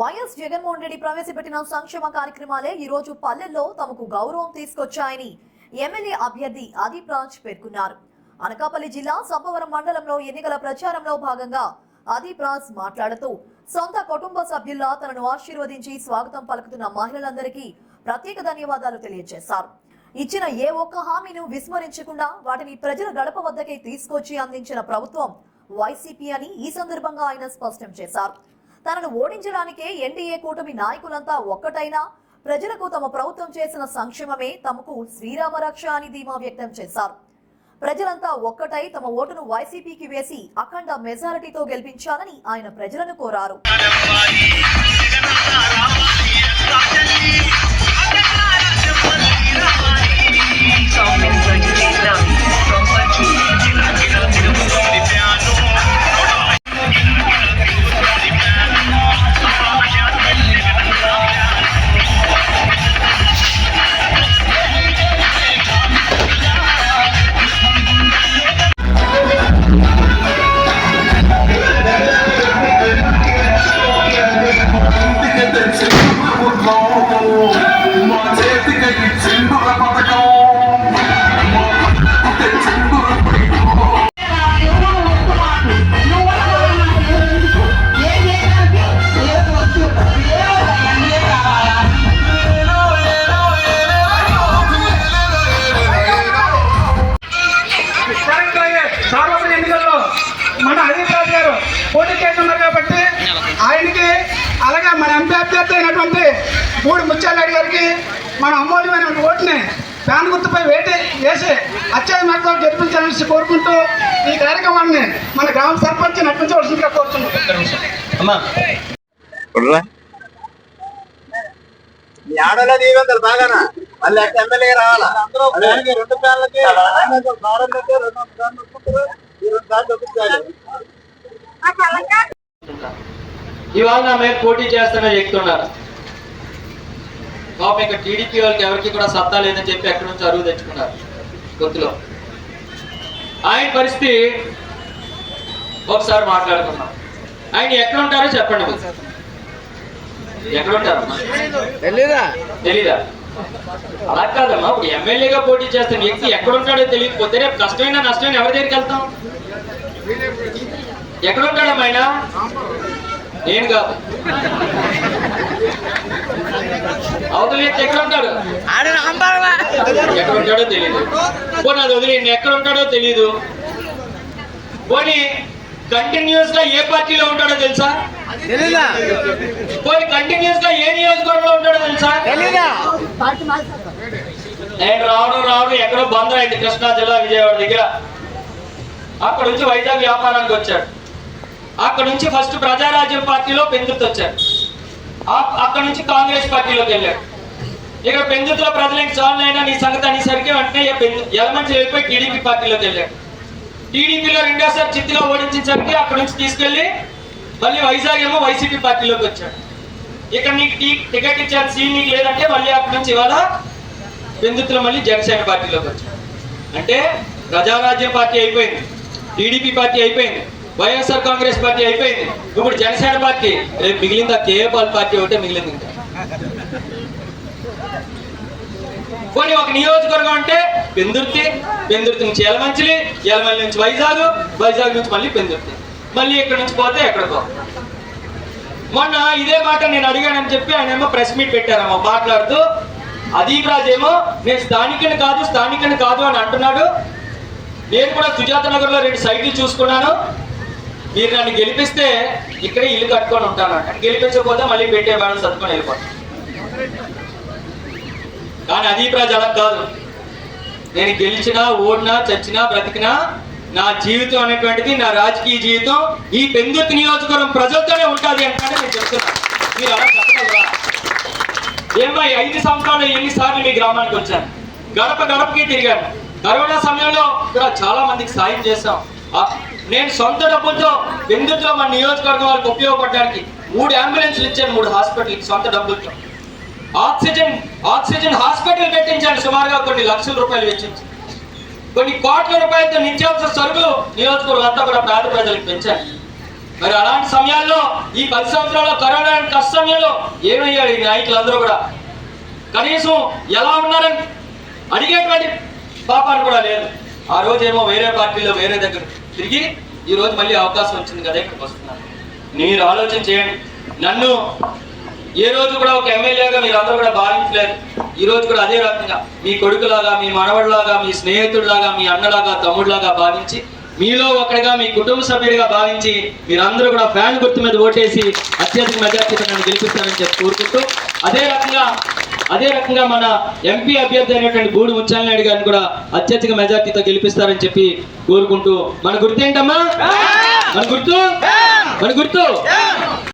YS Jaganmohan Reddy ప్రవేశపెట్టిన సంక్షేమ కార్యక్రమాలే ఈ రోజు పల్లెల్లో తమకు గౌరవం తీసుకొచ్చాయని ఎమ్మెల్యే అభ్యర్థి అదీప్ రాజ్ పేర్కొన్నారు. అనకాపల్లి జిల్లా సబ్బవరం మండలంలో ఎన్నికల ప్రచారంలో భాగంగా అదీప్ రాజ్ మాట్లాడుతూ సొంత కుటుంబ సభ్యుల్లా తనను ఆశీర్వదించి స్వాగతం పలుకుతున్న మహిళలందరికీ ప్రత్యేక ధన్యవాదాలు తెలియజేశారు. ఇచ్చిన ఏ ఒక్క హామీని విస్మరించకుండా వాటిని ప్రజల గడప వద్దకే తీసుకొచ్చి అందించిన ప్రభుత్వం వైసీపీ అని ఈ సందర్భంగా ఆయన స్పష్టం చేశారు. తనను ఓడించడానికే ఎన్డీఏ కూటమి నాయకులంతా ఒక్కటైనా ప్రజలకు తమ ప్రభుత్వం చేసిన సంక్షేమమే తమకు శ్రీరామ రక్ష అని ధీమా వ్యక్తం చేశారు. ప్రజలంతా ఒక్కటై తమ ఓటును వైసీపీకి వేసి అఖండ మెజారిటీతో గెలిపించాలని ఆయన ప్రజలను కోరారు. మన అదీప్ రాజ్ గారు పోటీ చేస్తున్నారు కాబట్టి ఆయనకి అలాగే మన ఎంపీ అభ్యర్థి అయినటువంటి మూడు ముత్యాలరెడ్డి గారికి మన అమూల్యమైన ఓటుని ఫ్యాన్ గుర్తుపై వేసి అత్యధిక మేరతో గెలిపించాలని కోరుకుంటూ ఈ కార్యక్రమాన్ని మన గ్రామ సర్పంచ్ నడిపించవలసిందిగా కోరుతున్నాం. ఆడలో దీవెంతలు బాగానా మళ్ళీ ఎమ్మెల్యే రావాలా రెండు ఫ్యాన్లకి ఇవాళ నా మీద పోటీ చేస్తానని చెప్తున్నారు. పాపం ఇక్కడ టీడీపీ వాళ్ళకి ఎవరికి కూడా సత్తా లేదని చెప్పి ఎక్కడి నుంచి అరువు తెచ్చుకున్నారు గుర్తులో. ఆయన పరిస్థితి ఒకసారి మాట్లాడుకున్నాం. ఆయన ఎక్కడ ఉంటారో చెప్పండి. ఎక్కడ ఉంటారు తెలీదా? అలా కాదమ్మా, ఇప్పుడు ఎమ్మెల్యేగా పోటీ చేస్తున్న వ్యక్తి ఎక్కడ ఉంటాడో తెలియకపోతే రేపు కష్టమైనా నష్టమైనా ఎవరి దగ్గరికి వెళ్తాం? ఎక్కడ ఉంటాడమ్మా ఆయన? నేను కాదు, అవతల వ్యక్తి ఎక్కడ ఉంటాడు, ఎక్కడ ఉంటాడో తెలియదు. పోనీ అది వదిలి ఎక్కడ ఉంటాడో తెలియదు. పోనీ కంటిన్యూస్ గా ఏ పార్టీలో ఉంటాడో తెలుసా? పోనీ కంటిన్యూస్ గా ఏ నియోజకవర్గంలో ఉంటాడో తెలుసా? నేను రావడం ఎక్కడో బంద్ అయింది కృష్ణా జిల్లా విజయవాడ దగ్గర. అక్కడ నుంచి వైజాగ్ వ్యాపారానికి వచ్చాడు. అక్కడ నుంచి ఫస్ట్ ప్రజారాజ్యం పార్టీలో పెందుర్తి వచ్చాడు. అక్కడ నుంచి కాంగ్రెస్ పార్టీలోకి వెళ్ళాడు. ఇక్కడ పెందుర్తిలో ప్రజలకి సాల్వ్ అయినా నీ సంగతి అనేసరికి వెంటనే ఎలమంచి వెళ్ళిపోయి టీడీపీ పార్టీలోకి వెళ్ళాడు. టీడీపీలో రెండోసారి చిత్తుగా ఓడించేసరికి అక్కడ నుంచి తీసుకెళ్లి మళ్ళీ వైజాగ్ ఏమో వైసీపీ పార్టీలోకి వచ్చాడు. ఇక్కడ నీకు టికెట్ ఇచ్చారు, సీన్ నీకు లేదంటే మళ్ళీ అక్కడ నుంచి ఇవాళ పెందుర్తిలో మళ్ళీ జనసేన పార్టీలోకి వచ్చాడు. అంటే ప్రజారాజ్యం పార్టీ అయిపోయింది, టీడీపీ పార్టీ అయిపోయింది, వైఎస్ఆర్ కాంగ్రెస్ పార్టీ అయిపోయింది, ఇప్పుడు జనసేన పార్టీ. రేపు మిగిలింది ఆ కేఏపాల్ పార్టీ ఒకటే మిగిలింది. ఇంకా కొన్ని ఒక నియోజకవర్గం అంటే పెందుర్తి నుంచి యలమంచిలి, యలమంచి నుంచి వైజాగ్ నుంచి మళ్ళీ పెందుర్తి, మళ్ళీ ఇక్కడ నుంచి పోతే ఎక్కడికో. మొన్న ఇదే మాట నేను అడిగానని చెప్పి ఆయన ఏమో ప్రెస్ మీట్ పెట్టారమ్మా మాట్లాడుతూ. అదీప్ రాజ్ ఏమో నేను స్థానికని కాదు అని అంటున్నాడు. నేను కూడా సుజాత నగర్ లో 2 సైట్లు చూసుకున్నాను. మీరు నన్ను గెలిపిస్తే ఇక్కడే ఇల్లు కట్టుకొని ఉంటాను అంట. గెలిపించకపోతే మళ్ళీ పెట్టే మేడం సర్దుకొని వెళ్ళిపోతాను. కానీ అదీప్ రాజ్ అలా కాదు. నేను గెలిచినా ఓడినా చచ్చినా బ్రతికినా నా జీవితం అనేటువంటిది, నా రాజకీయ జీవితం ఈ పెందుర్తి నియోజకవర్గం ప్రజలతోనే ఉంటుంది అంటే నేను చెప్తున్నాను. మీరు అలా చెప్పగలరా? ఏమో 5 సంవత్సరాలు ఎన్నిసార్లు మీ గ్రామానికి వచ్చాను, గడపకి తిరిగాను. కరోనా సమయంలో కూడా చాలా మందికి సాయం చేశాం. నేను సొంత డబ్బులతో పెందుర్తిలో మన నియోజకవర్గం వాళ్ళకి ఉపయోగపడడానికి 3 అంబులెన్స్లు ఇచ్చాను, 3 హాస్పిటల్కి సొంత డబ్బులతో. ఆక్సిజన్ హాస్పిటల్ పెట్టించాను, సుమారుగా కొన్ని లక్షల రూపాయలు వెచ్చించి. కొన్ని కోట్ల రూపాయలతో నిత్యావసర సరుకులు నియోజకవర్గం అంతా కూడా పేద ప్రజలకు పెంచాను. మరి అలాంటి సమయాల్లో ఈ 10 సంవత్సరాల కరోనా కష్ట సమయంలో ఏమయ్యాడు ఈ నాయకులందరూ కూడా? కనీసం ఎలా ఉన్నారని అడిగేటువంటి పాపాన్ని కూడా లేదు. ఆ రోజేమో వేరే పార్టీలో వేరే దగ్గర తిరిగి ఈ రోజు మళ్ళీ అవకాశం వచ్చింది కదా ఇక్కడికి వస్తున్నారు. మీరు ఆలోచన చేయండి. నన్ను ఏ రోజు కూడా ఒక ఎమ్మెల్యేగా మీరు అందరూ కూడా భావించలేదు. ఈ రోజు కూడా అదే రకంగా మీ కొడుకులాగా, మీ మనవడిలాగా, మీ స్నేహితుడిలాగా, మీ అన్నలాగా, తమ్ముడిలాగా భావించి, మీలో ఒకరిగా, మీ కుటుంబ సభ్యుడిగా భావించి మీరందరూ కూడా ఫ్యాన్ గుర్తు మీద ఓటేసి అత్యధిక మెజార్టీతో నన్ను గెలిపిస్తారని చెప్పి కోరుకుంటూ, అదే రకంగా మన ఎంపీ అభ్యర్థి అయినటువంటి బూడి ముత్యాలనాయుడు గారిని కూడా అత్యధిక మెజార్టీతో గెలిపిస్తారని చెప్పి కోరుకుంటూ, మన గుర్తు ఏంటమ్మా? మన గుర్తు